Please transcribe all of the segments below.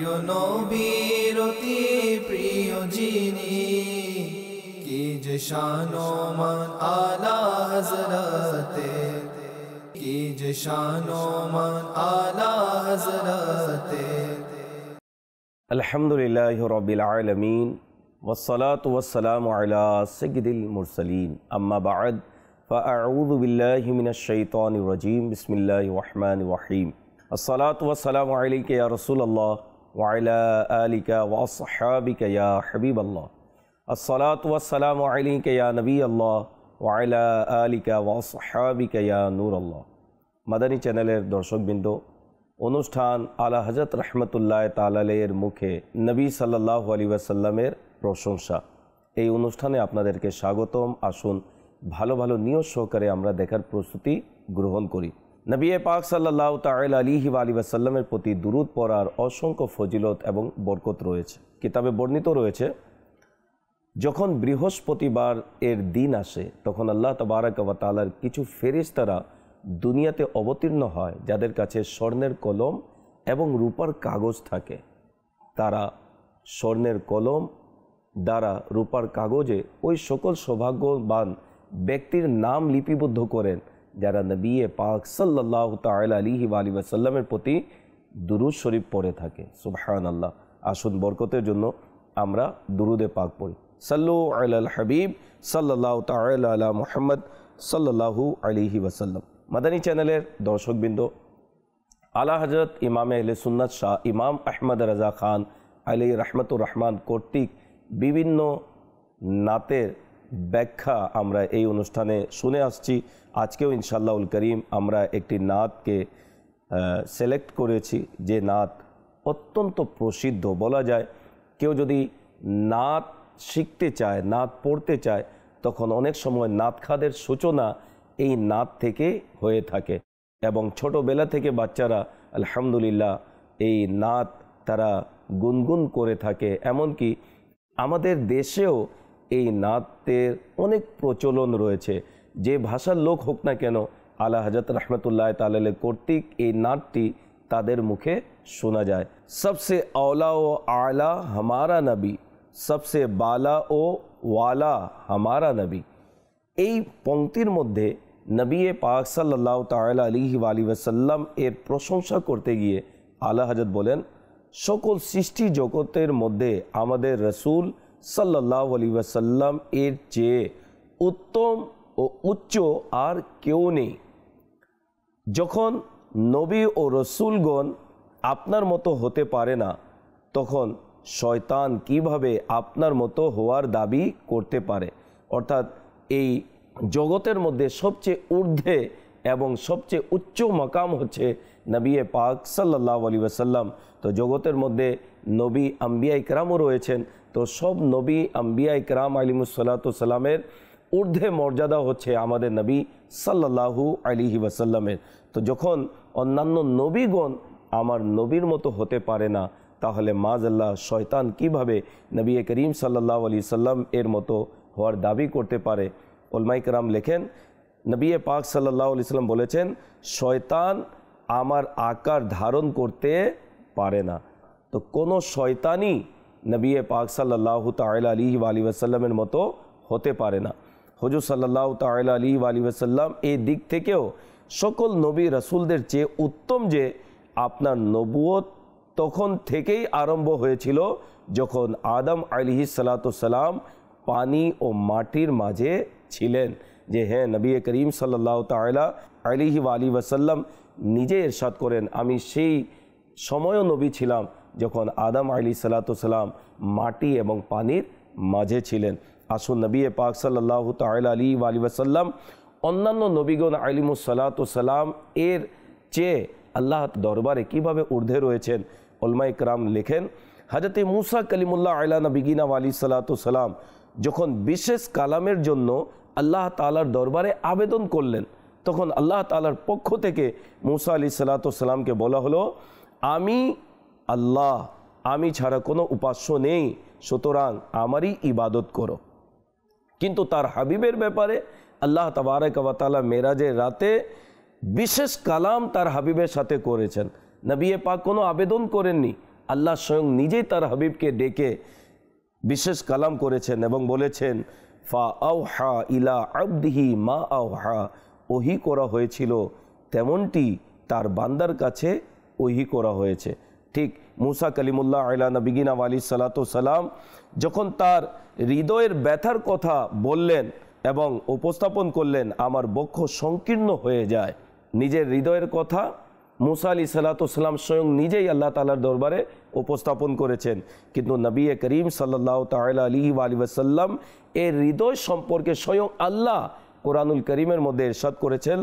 প্রিয় নবীর অতি প্রিয় যিনি, কি যে শান ও মান আলা হযরতে, কি যে শান ও মান আলা হযরতে। আলহামদুলিল্লাহি রাব্বিল আলামিন ওয়াসসালাতু ওয়াসসালামু আলা সাইয়্যিদিল মুরসালিন, আম্মা বা'দ, ফাআউযু বিল্লাহি মিনাশ শাইতানির রাজীম, বিসমিল্লাহির রহমানির রহিম। আসসালাতু ওয়াসসালামু আলাইকা ইয়া রাসূলুল্লাহ ওয়া আলা আলিকা ওয়া আসহাবিকা ইয়া হাবিবাল্লাহ। আসসালাতু ওয়াসসালামু আলাইকা ইয়া নবিয়াল্লাহ ওয়া আলা আলিকা ওয়া আসহাবিকা ইয়া নূরাল্লাহ। মাদানী চ্যানেলের দর্শকবৃন্দ, অনুষ্ঠান আলা হযরত রহমতুল্লাহ তাআলা আলাইহির মুখে নবী সাল্লাল্লাহু আলাইহি ওয়াসাল্লামের প্রশংসা, এই অনুষ্ঠানে আপনাদেরকে স্বাগতম। আসুন ভালো ভালো নিয়ত সহকারে আমরা দেখার প্রস্তুতি গ্রহণ করি। নবী পাক সাল্লাল্লাহু তাআলা আলাইহি ওয়াসাল্লামের প্রতি দুরূদ পড়ার অসংখ্য ফজিলত এবং বরকত রয়েছে। কিতাবে বর্ণিত রয়েছে, যখন বৃহস্পতিবার এর দিন আসে তখন আল্লাহ তাবারাক ওয়া তাআলার কিছু ফেরেশতারা দুনিয়াতে অবতীর্ণ হয়, যাদের কাছে স্বর্ণের কলম এবং রূপার কাগজ থাকে। তারা স্বর্ণের কলম দ্বারা রূপার কাগজে ওই সকল সৌভাগ্যবান ব্যক্তির নাম লিপিবদ্ধ করেন যারা নবী পাক সাল্লাল্লাহু তাআলা আলাইহি ওয়াসাল্লামের প্রতি দুরূদ শরীফ পড়ে থাকে। সুবহানাল্লাহ। আসুন বরকতের জন্য আমরা দুরূদে পাক পড়ি। সাল্লু আলাল হাবিব সাল্লাল্লাহু তাআলা আলা মুহাম্মদ সাল্লাল্লাহু আলাইহি ওয়াসাল্লাম। মাদানী চ্যানেলের দর্শকবৃন্দ, আলা হযরত ইমাম আহলে সুন্নাত শাহ ইমাম আহমদ রাজা খান আলাইহি রাহমাতুর রহমান কর্তৃক বিভিন্ন নাতের ব্যাখ্যা আমরা এই অনুষ্ঠানে শুনে আসছি। আজকেও ইনশাআল্লাহুল করিম আমরা একটি নাতকে সিলেক্ট করেছি, যে নাত অত্যন্ত প্রসিদ্ধ। বলা যায় কেউ যদি নাত শিখতে চায়, নাত পড়তে চায়, তখন অনেক সময় নাতখাদের সূচনা এই নাত থেকে হয়ে থাকে এবং ছোটোবেলা থেকে বাচ্চারা আলহামদুলিল্লাহ এই নাত তারা গুনগুন করে থাকে। এমনকি আমাদের দেশেও এই নাতের অনেক প্রচলন রয়েছে। যে ভাষার লোক হোক না কেন, আলা হযরত রহমতুল্লাহ তাআলা আলাইহি কর্তৃক এই নাতটি তাদের মুখে শোনা যায়। সবসে আওলা ও আলা হামারা নবী, সবসে বালা ও ওয়ালা হামারা নবী। এই পংক্তির মধ্যে নবী পাক সাল্লাল্লাহু তাআলা আলাইহি ওয়াসাল্লাম এর প্রশংসা করতে গিয়ে আলা হযরত বলেন, সকল সৃষ্টি জগতের মধ্যে আমাদের রসুল সাল্লাল্লাহু আলাইহি ওয়াসাল্লাম এর চেয়ে উত্তম ও উচ্চ আর কেউ নেই। যখন নবী ও রসুলগণ আপনার মতো হতে পারে না, তখন শয়তান কিভাবে আপনার মতো হওয়ার দাবি করতে পারে? অর্থাৎ এই জগতের মধ্যে সবচেয়ে ঊর্ধ্বে এবং সবচেয়ে উচ্চ মাকাম হচ্ছে নবী পাক সাল্লাল্লাহু আলাইহি ওয়াসাল্লাম। তো জগতের মধ্যে নবী আম্বিয়া ইকরামও রয়েছেন, তো সব নবী আম্বিয়া ইকরাম আলাইহিমুসসালাতু সালামের ঊর্ধ্বে মর্যাদা হচ্ছে আমাদের নবী সাল্লাল্লাহু আলাইহি ওয়াসাল্লামের। তো যখন অন্যান্য নবীগণ আমার নবীর মতো হতে পারে না, তাহলে মাযাল্লাহ শয়তান কিভাবে নবী করিম সাল্লাল্লাহু আলাইহি সাল্লাম এর মতো হওয়ার দাবি করতে পারে? উলামায়ে কেরাম লেখেন, নবী পাক সাল্লাল্লাহু আলাইহি সাল্লাম বলেছেন, শয়তান আমার আকার ধারণ করতে পারে না। তো কোনো শয়তানই নবী পাক সাল্লাল্লাহু তাআলা আলাইহি ওয়াসাল্লামের মতো হতে পারে না। হুজুর সাল্লাল্লাহু তাআলা আলাইহি ওয়াসাল্লাম এই দিক থেকেও সকল নবী রাসূলদের চেয়ে উত্তম, যে আপনার নবুয়ত তখন থেকেই আরম্ভ হয়েছিল যখন আদম আলাইহিস সালাতু সালাম পানি ও মাটির মাঝে ছিলেন। যে হ্যাঁ, নবী করিম সাল্লাল্লাহু তাআলা আলাইহি ওয়াসাল্লাম নিজে ইরশাদ করেন, আমি সেই সময়ও নবী ছিলাম যখন আদম আলাইহিস সালাতু সালাম মাটি এবং পানির মাঝে ছিলেন। আসুন নবী পাক সাল্লাল্লাহু তাআলা আলাইহি ওয়াসাল্লাম অন্যান্য নবীগণ আলাইহিমুস সালাতু সালাম এর চেয়ে আল্লাহ দরবারে কিভাবে ঊর্ধ্বে রয়েছেন। উলামায়ে কেরাম লেখেন, হযরত মুসা কালিমুল্লাহ আলা নবিয়িনা আলাইহিস সালাতু সালাম যখন বিশেষ কালামের জন্য আল্লাহ তাআলার দরবারে আবেদন করলেন, তখন আল্লাহ তাআলার পক্ষ থেকে মুসা আলাইহিস সালাতু সালামকে বলা হলো, আমি আল্লাহ, আমি ছাড়া কোনো উপাস্য নেই, সুতরাং আমারই ইবাদত করো। কিন্তু তার হাবিবের ব্যাপারে আল্লাহ তাবারক ওয়া তাআলা মেরাজের রাতে বিশেষ কালাম তার হাবিবের সাথে করেছেন। নবী পাক কোনো আবেদন করেননি, আল্লাহ স্বয়ং নিজেই তার হাবিবকে ডেকে বিশেষ কালাম করেছেন এবং বলেছেন ফা আওহা ইলা আবদিহি মা আওহা, ওহি করা হয়েছিল তেমনটি তার বান্দার কাছে ওহি করা হয়েছে। ঠিক মুসা কালিমুল্লাহ আলা নবিগিনা আলাইহিস সালাতু সালাম যখন তার হৃদয়ের ব্যথার কথা বললেন এবং উপস্থাপন করলেন, আমার বক্ষ সংকীর্ণ হয়ে যায়। নিজের হৃদয়ের কথা মুসা আলাইহিস সালাতু সালাম স্বয়ং নিজেই আল্লাহ তাআলার দরবারে উপস্থাপন করেছেন, কিন্তু নবী করিম সাল্লাল্লাহু তাআলা আলাইহি ওয়াসাল্লাম এর হৃদয় সম্পর্কে স্বয়ং আল্লাহ কোরআনুল করিমের মধ্যে ইরশাদ করেছেন,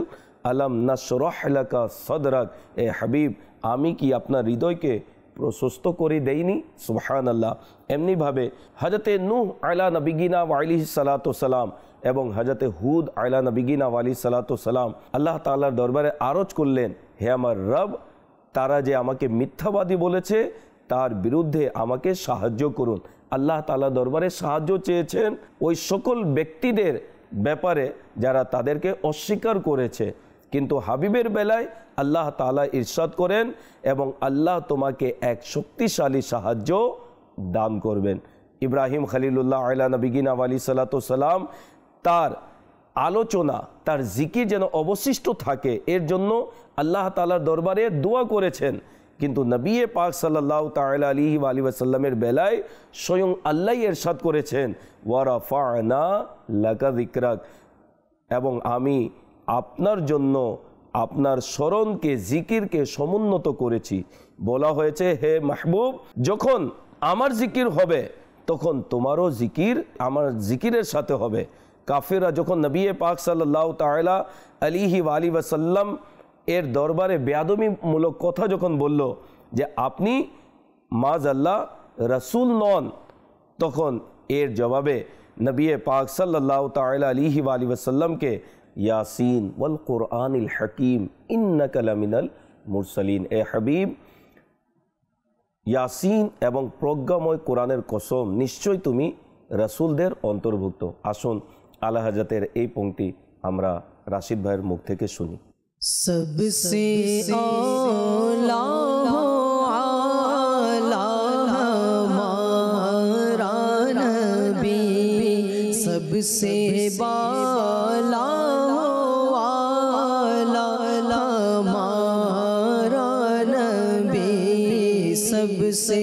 আলাম নাশরাহ লাকা সাদরাক, এ হাবিব আমি কি আপনার হৃদয়কে প্রশস্ত করে দেইনি? সুবহানাল্লাহ। এমনিভাবে হযরতে নূহ আলা নবিগিনা আলাইহিস সালাতু সালাম এবং হযরতে হুদ আলা নবিগিনা আলাইহিস সালাতু সালাম আল্লাহ তাআলার দরবারে আরজ করলেন, হে আমার রব, তারা যে আমাকে মিথ্যাবাদী বলেছে তার বিরুদ্ধে আমাকে সাহায্য করুন। আল্লাহ তাআলার দরবারে সাহায্য চেয়েছেন ওই সকল ব্যক্তিদের ব্যাপারে যারা তাদেরকে অস্বীকার করেছে, কিন্তু হাবিবের বেলায় আল্লাহ তাআলা ইরশাদ করেন এবং আল্লাহ তোমাকে এক শক্তিশালী সাহায্য দান করবেন। ইব্রাহিম খলিলুল্লাহ আলা নবিগিনা আলাইহিস সালাতু সালাম তার আলোচনা, তার জিকির যেন অবশিষ্ট থাকে এর জন্য আল্লাহ তাআলার দরবারে দোয়া করেছেন, কিন্তু নবী পাক সাল্লাল্লাহু তাআলা আলাইহি ওয়াসাল্লামের বেলায় স্বয়ং আল্লাহ ইরশাদ করেছেন, ওয়া রাফা'না লাকা যিকরাক, এবং আমি আপনার জন্য আপনার স্মরণকে, জিকিরকে সমুন্নত করেছি। বলা হয়েছে, হে মাহবুব, যখন আমার জিকির হবে তখন তোমারও জিকির আমার জিকিরের সাথে হবে। কাফিররা যখন নবী পাক সাল্লাল্লাহু তাআলা আলাইহি ওয়াসাল্লাম এর দরবারে বেয়াদবিমূলক কথা যখন বলল যে আপনি মাযাল্লাহ রাসূল নন, তখন এর জবাবে নবী পাক সাল্লাল্লাহু তাআলা আলাইহি ওয়াসাল্লামকে ইয়াসিন ওয়াল কুরআনিল হাকিম ইন্নাকা লামিনাল মুরসালিন, এ হাবিব, ইয়াসিন এবং প্রজ্ঞাময় কোরআনের কসম, নিশ্চয় তুমি রাসূলদের অন্তর্ভুক্ত। আসুন আলা হযরতের এই পংক্তি আমরা রাশিদ ভাইয়ের মুখ থেকে শুনি। सबसे औला हो आला हमारा नबी, सबसे बाला हो आला हमारा नबी, सबसे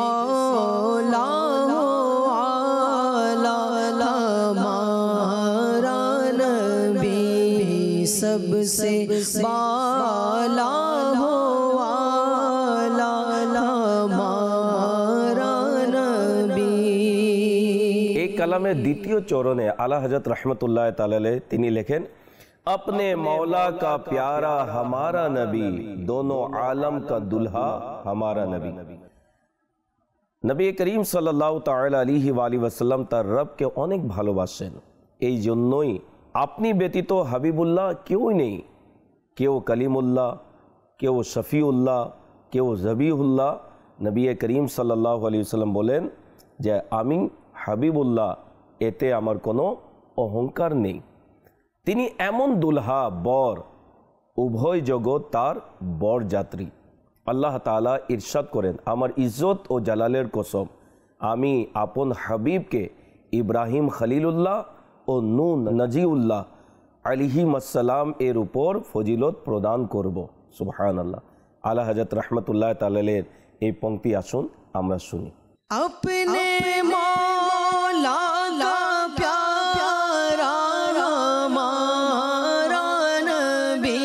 औला हो आला हमारा नबी, सबसे बाला हो आला हमारा नबी। এই কালামের দ্বিতীয় চরণে আলা হযরত রহমতুল্লাহ তাআলা আলাইহি তিনি লেখেন, अपने मौला का प्यारा हमारा नबी, दोनों आलम का दुल्हा हमारा नबी। নবী করিম সাল্লাল্লাহু তাআলা আলাইহি ওয়াসাল্লাম তার রবকে অনেক ভালোবাসেন, এই জন্যই আপনি ব্যতীত হাবিবুল্লাহ কেউই নেই। কেউ কালিমুল্লাহ, কেউ শফিউল্লাহ, কেউ জবিহুল্লাহ। নবী করিম সাল্লাল্লাহু আলাইহি ওয়াসাল্লাম বলেন যে আমি হাবিবুল্লাহ, এতে আমার কোনো অহংকার নেই। তিনি এমন দুলহা, বর, উভয় জগৎ তার বরযাত্রী। আল্লাহ তাআলা ইরশাদ করেন, আমার ইজ্জত ও জালালের কসম, আমি আপন হাবিবকে ইব্রাহিম খলিলুল্লাহ ও নূহ নজিউল্লাহ আলাইহিমুসসালাম এর উপর ফজিলত প্রদান করব। সুবহানাল্লাহ। আলা হযরত রহমতুল্লাহ তাআলা আলাইহির এই পংক্তি আসুন আমরা শুনি। अपने मौला का प्यारा हमारा नबी,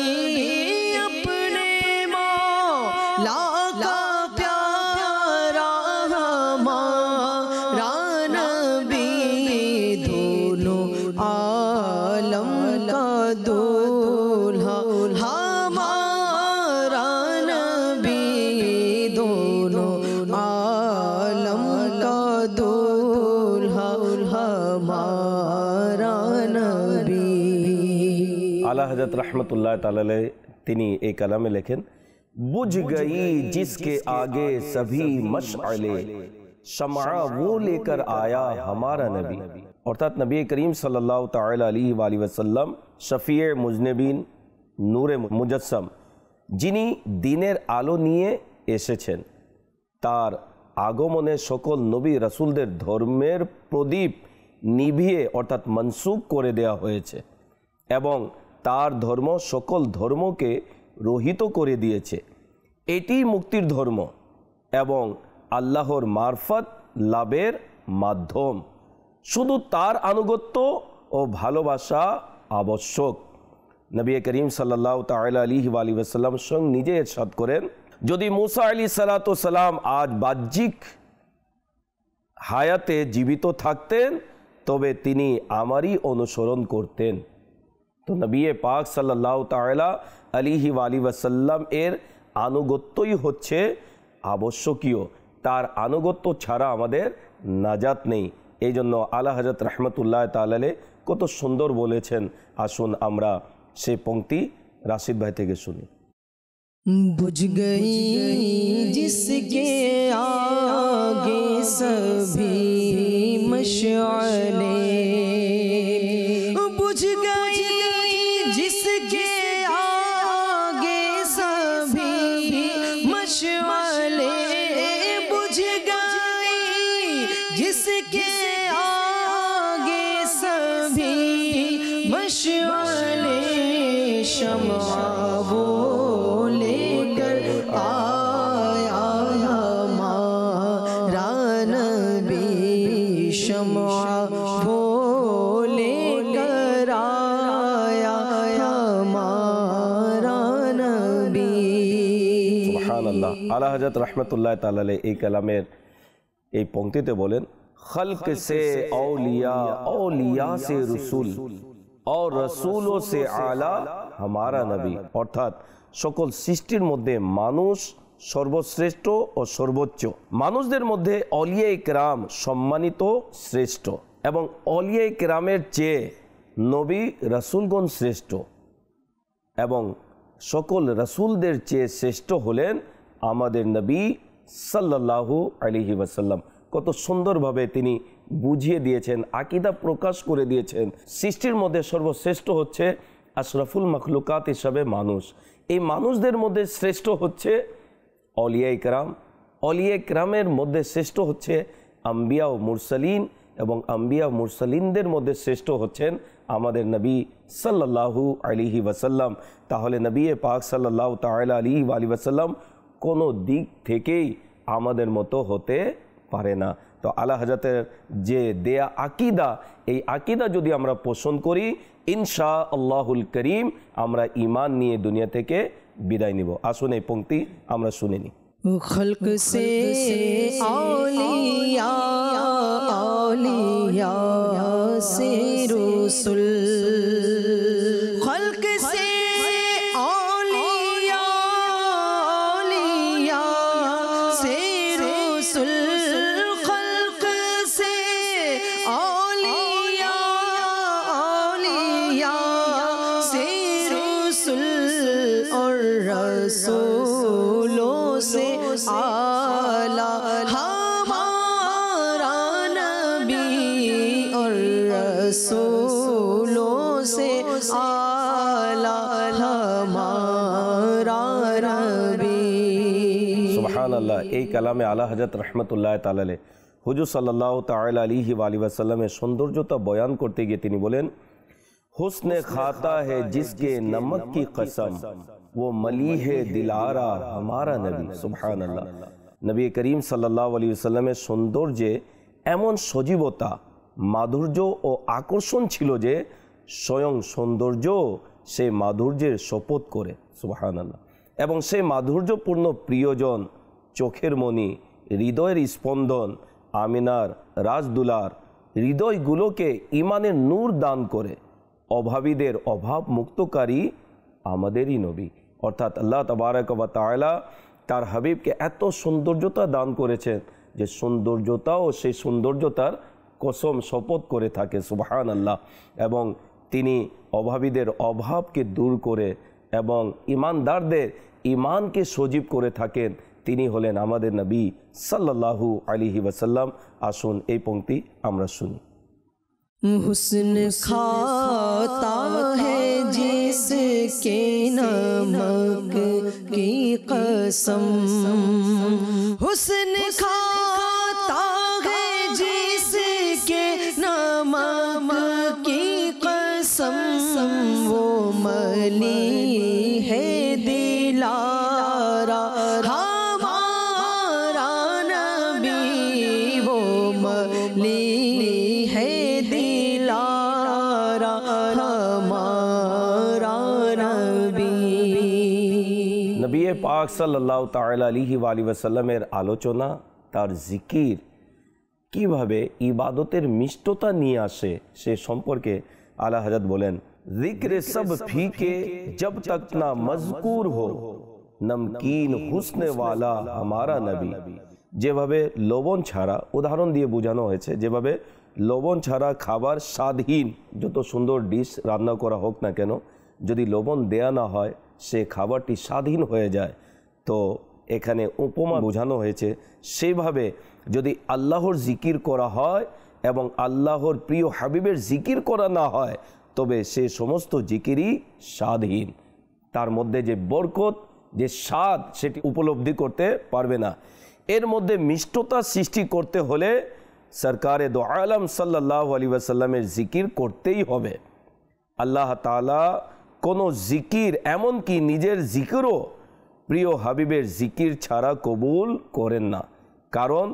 अपने मौला का प्यारा हमारा नबी, दोनों आलम का दूल्हा हमारा नबी, दोनों आलम का दूल्हा हमारा नबी। আলা হযরত রহমতুল্লাহ তাআলা আলাইহি তিনি এই কালামে লেখেন, বুঝ গई जिसके आगे सभी मशअले, शमआ वो लेकर आया हमारा नबी। অর্থাৎ নবী করিম সাল্লাল্লাহু তাআলা আলাইহি ওয়াসাল্লাম শফিয়ে মুজনিবিন, নূরে মুজাসসাম, যিনি দিনের আলো নিয়ে এসেছেন, তার আগমনে সকল নবী রাসূলদের ধর্মের প্রদীপ নিভিয়ে অর্থাৎ মনসুখ করে দেওয়া হয়েছে এবং তার ধর্ম সকল ধর্মকে রহিত করে দিয়েছে। এটি মুক্তির ধর্ম এবং আল্লাহর মারফত লাভের মাধ্যম। শুধু তার আনুগত্য ও ভালোবাসা আবশ্যক। নবী করিম সাল্লাল্লাহু তাআলা আলাইহি ওয়াসাল্লাম স্বয়ং নিজে ইরশাদ করেন, যদি মুসা আলাইহিস সালাম আজ বাহ্যিক হায়াতে জীবিত থাকতেন তবে তিনি আমারই অনুসরণ করতেন। তো নবী পাক সাল্লাল্লাহু তাআলা আলাইহি ওয়াসাল্লাম এর আনুগত্যই হচ্ছে আবশ্যকীয়। তার আনুগত্য ছাড়া আমাদের নাজাত নেই। এই জন্য আলা হযরত রাহমাতুল্লাহ তাআলা আলাইহি কত সুন্দর বলেছেন। আসুন আমরা সেই পংক্তি রাশিদ ভাই থেকে শুনি। बुझ गई जिसके आगे सभी मशालें, बुझ गई जिसके आगे सभी मशालें, बुझ गई जिसके आगे सभी मशालें, शम्आ वो আলা হযরত রাহমাতুল্লাহ তাআলা আলাইহি এই কালামের এই পংক্তিতে বলেন, खल्क से औलिया, औलिया से रसूल और रसूलों से आला हमारा नबी। অর্থাৎ সকল সৃষ্টির মধ্যে মানুষ সর্বশ্রেষ্ঠ ও সর্বোচ্চ। মানুষদের মধ্যে অলিয়া ইকরাম সম্মানিত শ্রেষ্ঠ এবং অলিয়া ইকরামের চেয়ে নবী রাসূলগণ শ্রেষ্ঠ এবং সকল রাসূলদের চেয়ে শ্রেষ্ঠ হলেন আমাদের নবী সাল্লাল্লাহু আলাইহি ওয়াসাল্লাম। কত সুন্দরভাবে তিনি বুঝিয়ে দিয়েছেন, আকীদা প্রকাশ করে দিয়েছেন। সৃষ্টির মধ্যে সর্বশ্রেষ্ঠ হচ্ছে আশরাফুল মাখলুকাত হিসাবে মানুষ। এই মানুষদের মধ্যে শ্রেষ্ঠ হচ্ছে অলিয়া ইকরাম, অলিয়া ইকরামের মধ্যে শ্রেষ্ঠ হচ্ছে আম্বিয়া ও মুরসালিন এবং আম্বিয়া মুরসালিনদের মধ্যে শ্রেষ্ঠ হচ্ছেন আমাদের নবী সাল্লাল্লাহু আলাইহি ওয়াসাল্লাম। তাহলে নবী পাক সাল্লাল্লাহু তাআলা আলাইহি ওয়াসাল্লাম কোনো দিক থেকেই আমাদের মতো হতে পারে না। তো আলা হযরতের যে দেয়া আকীদা, এই আকীদা যদি আমরা পোষণ করি ইনশাআল্লাহুল করিম আমরা ঈমান নিয়ে দুনিয়া থেকে বিদায় নিব। আসুন এই পংক্তি আমরা শুনে নিই। खल्क से औलिया, औलिया से रसूल, खल्क से औलिया, औलिया से रसूल, खल्क से औलिया, औलिया से रसूल और रसूलों से आला हमारा नबी और रसूलों से आला हमारा नबी। সুবহানাল্লাহ। এই কালামে আলা হযরত রাহমাতুল্লাহ তাআলা আলাইহি হুজুর সাল্লাল্লাহু তাআলা আলাইহি ওয়াসাল্লামের সৌন্দর্যতা বয়ান করতে গিয়ে তিনি বলেন, हुस्न खाता है जिसके नमक की कसम वो मली है दिलारा हमारा नबी। सुबहान अल्लाह। नबी करीम सल्लल्लाहु अलैहि वसल्लमेর সৌন্দর্যে এমন সজীবতা, মাধুর্য ও আকর্ষণ ছিল যে স্বয়ং সৌন্দর্য সেই মাধুর্যের শপথ করে। সুবহান আল্লাহ। এবং সেই মাধুর্যপূর্ণ প্রিয়জন, চোখের মণি, হৃদয়ের স্পন্দন, আমিনার রাজদুলার হৃদয়গুলোকে ঈমানের নূর দান করে অভাবীদের অভাব মুক্তকারী আমাদেরই নবী। অর্থাৎ আল্লাহ তাবারক ওয়া তাআলা তার হাবিবকে এত সৌন্দর্যতা দান করেছেন যে সৌন্দর্যতাও সেই সৌন্দর্যতার কসম শপথ করে থাকে। সুবহানাল্লাহ। এবং তিনি অভাবীদের অভাবকে দূর করে এবং ঈমানদারদের ঈমানকে সজীব করে থাকেন। তিনি হলেন আমাদের নবী সাল্লাল্লাহু আলাইহি ওয়াসাল্লাম। আসুন এই পংক্তি আমরা শুনি। हुस्न खाता है जिसके नमक की कसम, हुस्न खाता है जिसके नमक की कसम, वो मली है दिलारा हमारा नबी, वो मली है दिलारा हमारा नबी। নবী পাক সাল্লাল্লাহু তাআলা আলাইহি ওয়াসাল্লামের আলোচনা, তার জিকির কিভাবে ইবাদতের মিষ্টতা নিয়ে আসে সে সম্পর্কে আলা হযরত বলেন, জিক্রে সব ফিকে জব তক না মজকুর হো, নমকিন হুসনে ওয়ালা আমারা নবী। যেভাবে লবণ ছাড়া, উদাহরণ দিয়ে বোঝানো হয়েছে, যেভাবে লবণ ছাড়া খাবার স্বাদহীন, যত সুন্দর ডিশ রান্না করা হোক না কেন, যদি লবণ দেয়া না হয় সে খাবারটি স্বাদহীন হয়ে যায়। তো এখানে উপমা বোঝানো হয়েছে, সেভাবে যদি আল্লাহর জিকির করা হয় এবং আল্লাহর প্রিয় হাবিবের জিকির করা না হয়, তবে সে সমস্ত জিকিরই স্বাদহীন। তার মধ্যে যে বরকত, যে স্বাদ, সেটি উপলব্ধি করতে পারবে না। এর মধ্যে মিষ্টতা সৃষ্টি করতে হলে সরকারে দো আলম সাল্লাল্লাহু আলাইহি ওয়াসাল্লামের জিকির করতেই হবে। আল্লাহ তাআলা কোনো জিকির, এমনকি নিজের জিকিরও প্রিয় হাবিবের জিকির ছাড়া কবুল করেন না, কারণ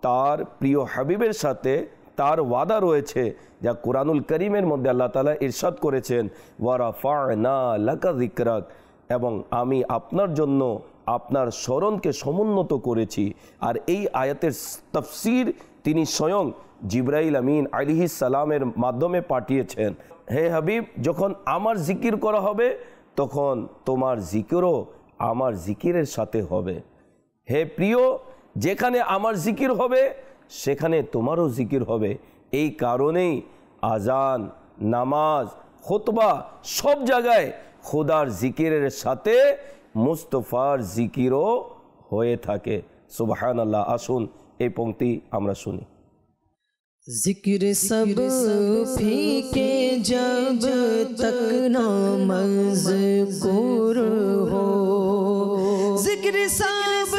তার প্রিয় হাবিবের সাথে তার ওয়াদা রয়েছে, যা কুরআনুল করিমের মধ্যে আল্লাহ তাআলা ইরশাদ করেছেন, ওয়া রাফা'না লাকা যিকরাক, এবং আমি আপনার জন্য আপনার স্মরণকে সমুন্নত করেছি। আর এই আয়াতের তাফসীর তিনি স্বয়ং জিবরাইল আমিন আলাইহিস সালামের মাধ্যমে পাঠিয়েছেন। হে হাবিব, যখন আমার জিকির করা হবে তখন তোমার জিকিরও আমার জিকিরের সাথে হবে। হে প্রিয়, যেখানে আমার জিকির হবে সেখানে তোমারও জিকির হবে। এই কারণেই আজান, নামাজ, খুতবা সব জায়গায় খোদার জিকিরের সাথে মুস্তফার জিকিরও হয়ে থাকে। সুবহানাল্লাহ। আসুন এই পংক্তি আমরা শুনি। जिक्र सब फीके जब तक न मज़कूर हो, जिक्र सब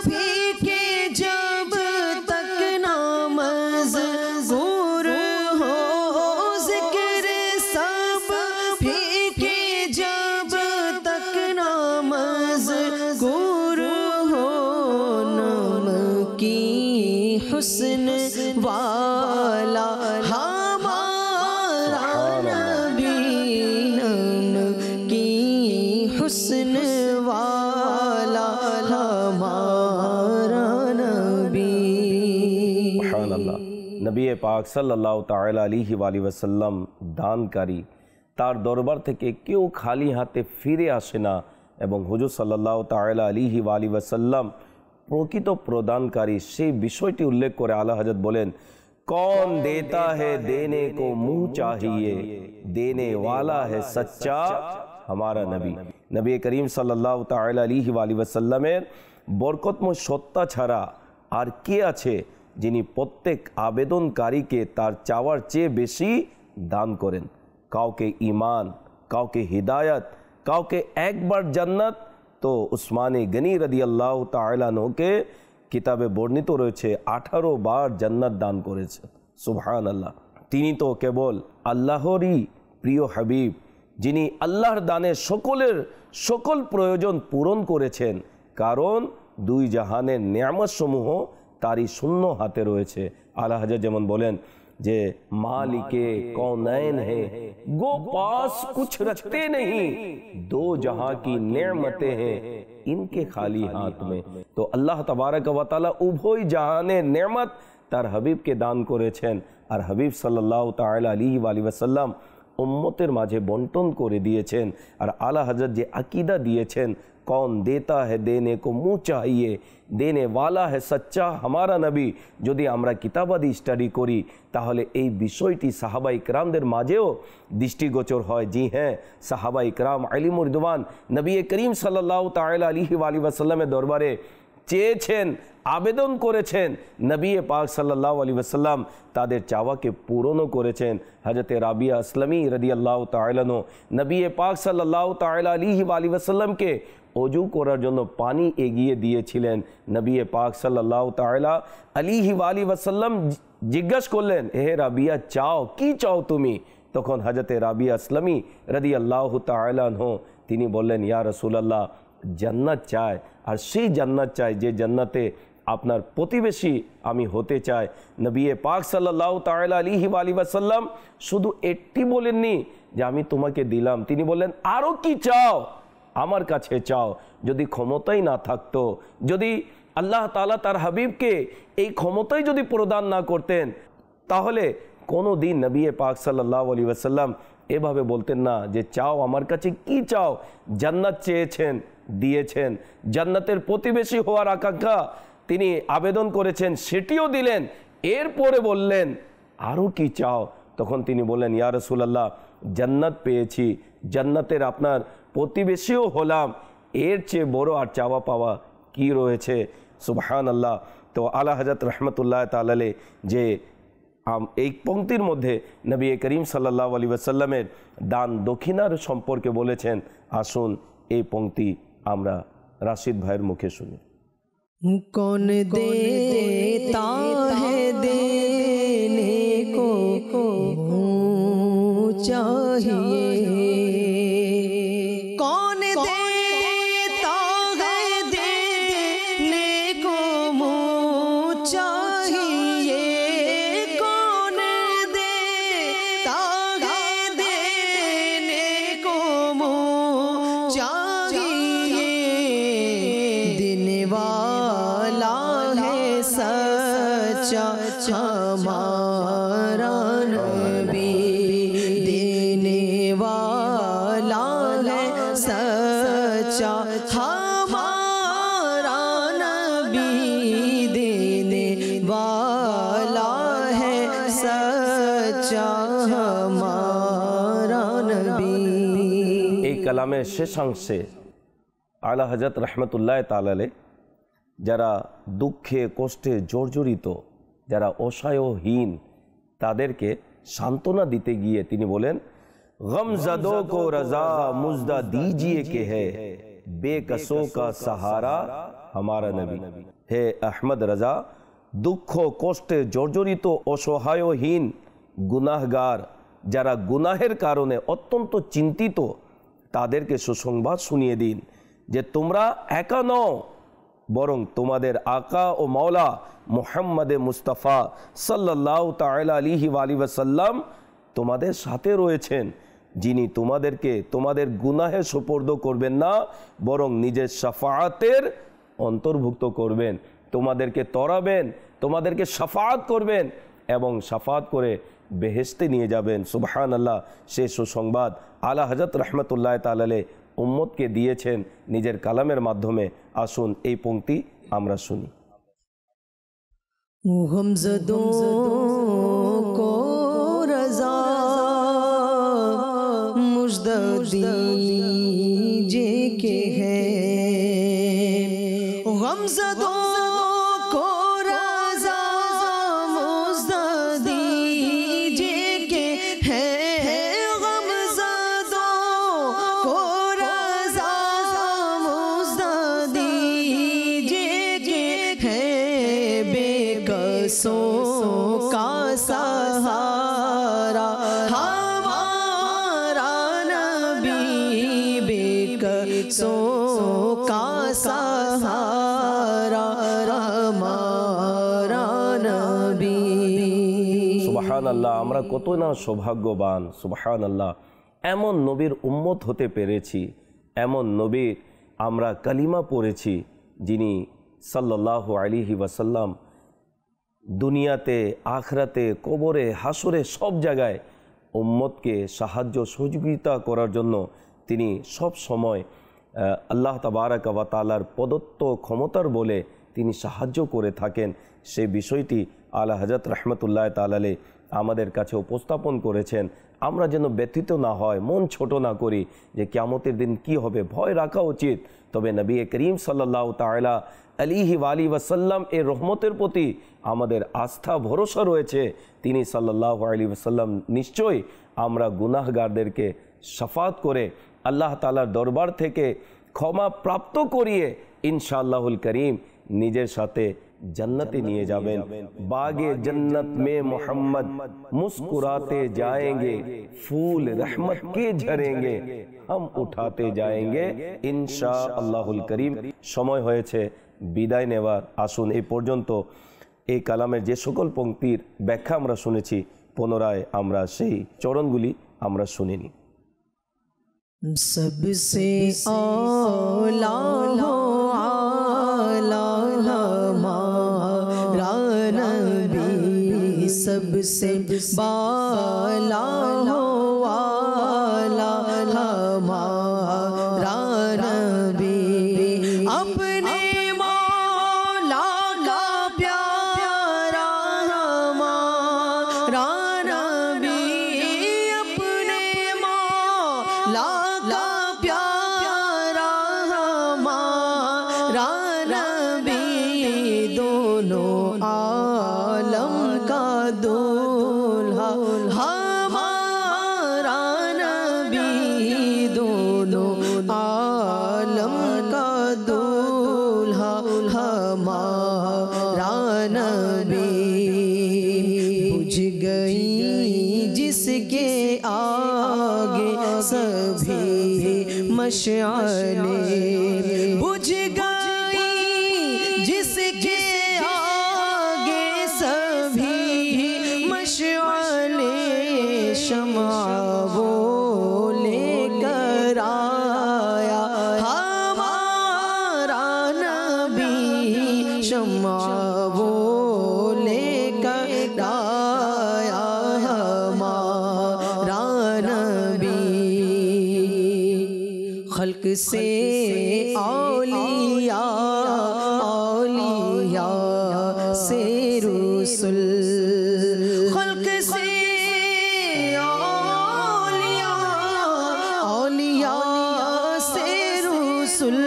फीके जब तक न मज़कूर हो, जिक्र सब फीके जब तक न मज़कूर हो, नमकी हुस्न वाला हमारा नबी, नमकी हुस्न वाला हमारा नबी। সুবহানাল্লাহ। নবী পাক সাল্লাল্লাহু তাআলা আলাইহি ওয়াসাল্লাম দানকারী, তার দরবার থেকে কেউ খালি হাতে ফিরে আসে না, এবং হুজুর সাল্লাল্লাহু তাআলা আলাইহি ওয়াসাল্লাম প্রকৃত প্রদানকারী, সেই বিষয়টি উল্লেখ করে আলা হযরত বলেন, कौन देता है देने को मुंह चाहिए, देने वाला है सच्चा हमारा नबी। नबी करीम सल्लल्लाहु ताआला अलैहि ওয়াসাল্লামের বরকতময় সত্তা ছাড়া আর কে আছে যিনি প্রত্যেক আবেদনকারীকে তার চাওয়ার চেয়ে বেশি দান করেন। কাউকে ঈমান, কাউকে হিদায়াত, কাউকে একবার জান্নাত। তো উসমানে গনি রাদিয়াল্লাহু তাআলা আনহুকে কিতাবে বর্ণিত রয়েছে 18 বার জান্নাত দান করেছে। সুবহানাল্লাহ। তিনি তো কেবল আল্লাহরই প্রিয় হাবিব, যিনি আল্লাহর দানে সকলের সকল প্রয়োজন পূরণ করেছেন, কারণ দুই জাহানের নিয়ামত সমূহ তারই শূন্য হাতে রয়েছে। আলা হযরত যেমন বলেন যে মালিকে কৌনैन है गो पास कुछ रखते नहीं, दो जहां की नेमतें हैं इनके खाली हाथ में। তো আল্লাহ তাবারক ওয়া তাআলা উভয় জাহানের নেয়ামত তার হাবিবকে দান করেছেন, আর হাবিব সাল্লাল্লাহু তাআলা আলাইহি ওয়াসাল্লাম উম্মতের মাঝে বন্টন করে দিয়েছেন। আর আলা হযরত যে আকীদা দিয়েছেন, कौन देता है देने को मुँह चाहिए, देने वाला है सच्चा हमारा नबी, যদি আমরা কিতাবাদি স্টাডি করি তাহলে এই বিষয়টি সাহাবা ইকরামদের মাঝেও দৃষ্টিগোচর হয়। জি হ্যাঁ, সাহাবা ইকরাম আলিমুর রিদওয়ান নবী করিম সাল্লাল্লাহু তাআলা আলাইহি ওয়াসাল্লামের দরবারে চেয়েছেন, আবেদন করেছেন, নবী পাক সাল্লাল্লাহু আলাইহি ওয়াসাল্লাম তাদের চাওয়াকে পূরণও করেছেন। হযরতে রাবিয়া আসলামী রাদিয়াল্লাহু তাআলা আনহু নবী পাক সাল্লাল্লাহু তাআলা আলাইহি ওয়াসাল্লামকে অজু করার জন্য পানি এগিয়ে দিয়েছিলেন। নবী পাক সাল্লাল্লাহু তাআলা আলাইহি ওয়াসাল্লাম জিজ্ঞাসা করলেন, হে রাবিয়া, চাও কি চাও তুমি? তখন হযরতে রাবিয়া আসলামী রাদিয়াল্লাহু তাআলা আনহু তিনি বললেন, ইয়া রাসূলুল্লাহ, জান্নাত চাই, আর সেই জান্নাত চাই যে জান্নাতে আপনার প্রতিবেশী আমি হতে চাই। নবী পাক সাল্লাল্লাহু তাআলা আলাইহি ওয়াসাল্লাম শুধু একটি বলেননি যে আমি তোমাকে দিলাম, তিনি বললেন আরও কি চাও আমার কাছে চাও। যদি ক্ষমতাই না থাকতো, যদি আল্লাহ তাআলা তার হাবিবকে এই ক্ষমতাই যদি প্রদান না করতেন, তাহলে কোনো দিন নবী পাক সাল্লাল্লাহু আলাইহি ওয়াসাল্লাম এভাবে বলতেন না যে চাও আমার কাছে কি চাও। জান্নাত চেয়েছেন, দিয়েছেন। জান্নাতের প্রতিবেশী হওয়ার আকাঙ্ক্ষা তিনি আবেদন করেছেন, সেটিও দিলেন। এরপরে বললেন আরও কি চাও? তখন তিনি বললেন, ইয়া রাসূলুল্লাহ, জান্নাত পেয়েছি, জান্নাতের আপনার প্রতিবেশীও হলাম, এর চেয়ে বড় আর চাওয়া পাওয়া কি রয়েছে? সুবহানাল্লাহ। তো আলা হযরত রাহমাতুল্লাহ তাআলা আলাইহি যে এই পংক্তির মধ্যে নবী করিম সাল্লাল্লাহু আলাইহি ওয়াসাল্লামের দান দক্ষিণার সম্পর্কে বলেছেন। আসুন এই পংক্তি আমরা রাশিদ ভাইয়ের মুখে শুনি। कौन देता है देने को चाहिए, कौन देता है देने को चाहिए, कौन देता है देने को चाहिए, देने वाला है सच्चा हमारा नबी, देने वाला है सच्चा हमारा नबी, देने वाला है सच्चा हमारा नबी। এই কালামের শেষাংশে আলা হযরত রাহমাতুল্লাহ তাআলা আলাইহি যারা দুঃখে কষ্টে জর্জরিত, যারা অসহায়হীন, তাদেরকে সান্ত্বনা দিতে গিয়ে তিনি বলেন, গমজদো কো রাজা মুজদা দিজিয়ে কে হ্যায় বেকসো কা সাহারা হামারা নবী। হে আহমদ রাজা, দুঃখ কষ্টে জর্জরিত অসহায়হীন গুনাহগার, যারা গুনাহের কারণে অত্যন্ত চিন্তিত, তাদেরকে সুসংবাদ শুনিয়ে দিন যে তোমরা একা নও, বরং তোমাদের আকা ও মাওলা মুহাম্মদে মুস্তাফা সাল্লাল্লাহু তাআলা আলাইহি ওয়াসাল্লাম তোমাদের সাথে রয়েছেন, যিনি তোমাদেরকে তোমাদের গুনাহে সুপর্দ করবেন না, বরং নিজের শাফাআতের অন্তর্ভুক্ত করবেন, তোমাদেরকে তরাবেন, তোমাদেরকে শাফাআত করবেন এবং শাফাআত করে বেহেশতে নিয়ে যাবেন। সুবহানাল্লাহ। সেই সুসংবাদ আলা হযরত রাহমাতুল্লাহ তাআলা আলাইহি উম্মতকে দিয়েছেন নিজের কালামের মাধ্যমে। আসুন এই পংক্তি আমরা শুনি। गमज़दों को रज़ा मुज़्दा दीजिए के है, गमज़दों को रज़ा मुज़्दा दीजिए के है, गमज़दों को रज़ा मुज़्दा दीजिए के है, बेकसों का सहारा हमारा नबी, बेकसों का सहारा हमारा नबी। সুবহানাল্লাহ। আমরা কত না সৌভাগ্যবান। সুবহানাল্লাহ। এমন নবীর উম্মত হতে পেরেছি, এমন নবীর আমরা কালিমা পড়েছি, যিনি সাল্লাল্লাহু আলাইহি ওয়াসাল্লাম দুনিয়াতে, আখরাতে, কবরে, হাসরে সব জায়গায় উম্মতকে সাহায্য সহযোগিতা করার জন্য তিনি সব সময় আল্লাহ তাবারাক ওয়া তাআলার প্রদত্ত ক্ষমতার বলে তিনি সাহায্য করে থাকেন। সেই বিষয়টি আলা হযরত রাহমাতুল্লাহ তাআলা আলাইহি আমাদের কাছে উপস্থাপন করেছেন। আমরা যেন ব্যথিত না হয়, মন ছোট না করি যে কিয়ামতের দিন কি হবে, ভয় রাখা উচিত। তবে নবী করিম সাল্লাল্লাহু তাআলা আলাইহি ওয়াসাল্লাম এর রহমতের প্রতি আমাদের আস্থা ভরসা রয়েছে। তিনি সাল্লাল্লাহু আলাইহি ওয়াসাল্লাম নিশ্চয়ই আমরা গুনাহগারদেরকে শাফাত করে আল্লাহ তাআলার দরবার থেকে ক্ষমা প্রাপ্ত করিয়ে ইনশাআল্লাহুল করিম নিজের সাথে जन्नती निये जावें। बागे जन्नत में मोहम्मद मुस्कुराते जाएंगे, फूल रहमत के झरेंगे, हम उठाते जाएंगे इंशाअल्लाहुल करीम। समय হয়েছে বিদায় নেওয়ার। আসুন এই পর্যন্ত এই কালামের যে সকল পংক্তির ব্যাখ্যা আমরা শুনেছি পুনরায় আমরা সেই চরণগুলি আমরা শুনে নিই। सबसे औला हो आला हमारा नबी, सबसे बाला हो आला हमारा नबी, अपने मौला का प्यारा हमारा नबी, अपने मौला का प्यारा हमारा नबी, दोनों आलम का दूल्हा हमारा नबी, दोनों आलम का दूल्हा हमारा नबी। बुझ गई जिसके आगे सभी मशआलें, बुझ गई जिसके आगे सभी मशआलें, शमा वो लेकर आया हमारा नबी, शमा वो लेकर आया हमारा नबी। खल्क से औलिया, औलिया से रसूल, खल्क से औलिया, औलिया से रसूल,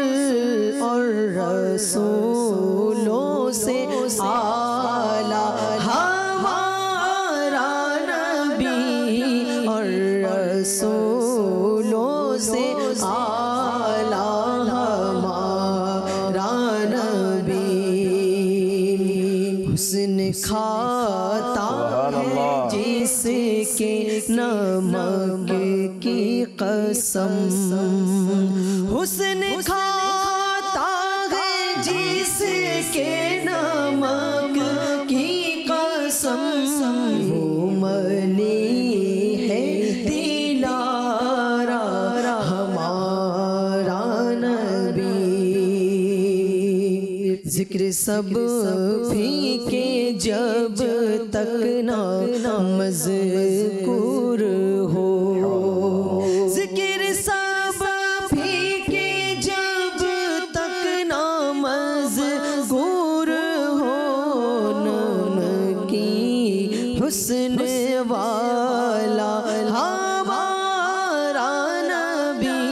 और रसूलों से आला हमारा नबी, और रसूलों से आला हमारा नबी। हुस्न खाता है जिसके नमक की कसम, हुस्न खाता है जिसके नमक की कसम, वो मनी है दिलारा हमारा नबी। जिक्र सब फीके जब तक ना मज़कूर हो, जिक्र सब फीके जब तक ना मज़कूर हो, की हुस्न वाला हमारा नबी,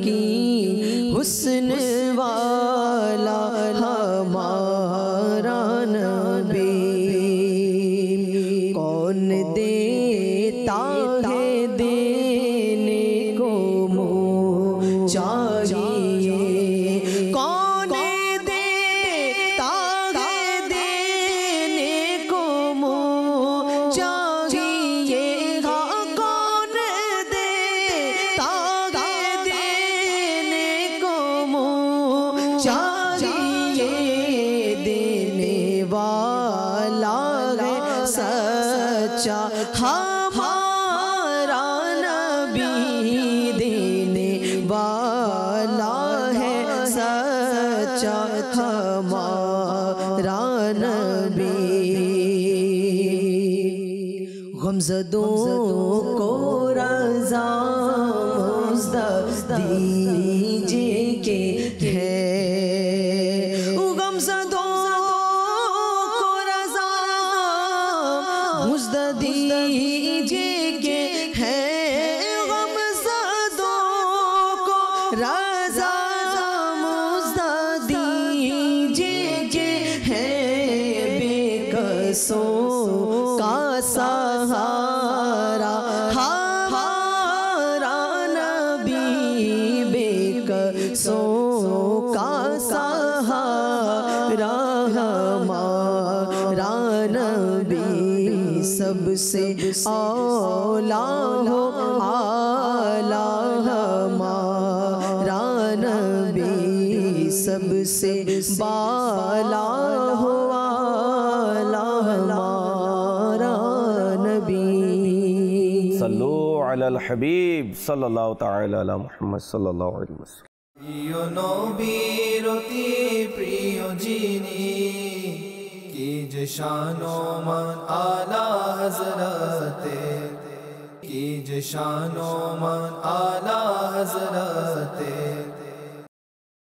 की हुस्न वाला हमारा नबी। कौन देता है देने को मुँह चाहिए, कौन देता है देने को मुँह चाहिए, हाँ कौन देता है देने को मुँह चाहिए, देने वाला है सच्चा हमारा नबी, देने वाला है सच्चा हमारा नबी। गमज़दों को रज़ा मुज़्द दीजिए के है, गमज़दों को रज़ा मुज़्द दीजिए के है, गमज़दों को रज़ा मुज़्द दीजिए के है, बेकसों का सहारा हमारा नबी, ہمارا نبی سب سے اولا ہو اعلیٰ ہمارا نبی سب سے بالا ہو اعلیٰ ہمارا نبی صلو علی الحبیب صلی اللہ تعالی علی محمد صلی اللہ علیہ وسلم প্রিয় নবীর অতি প্রিয় যিনি কি যে শান ও মান আলা হযরতে কি যে শান ও মান আলা হযরতে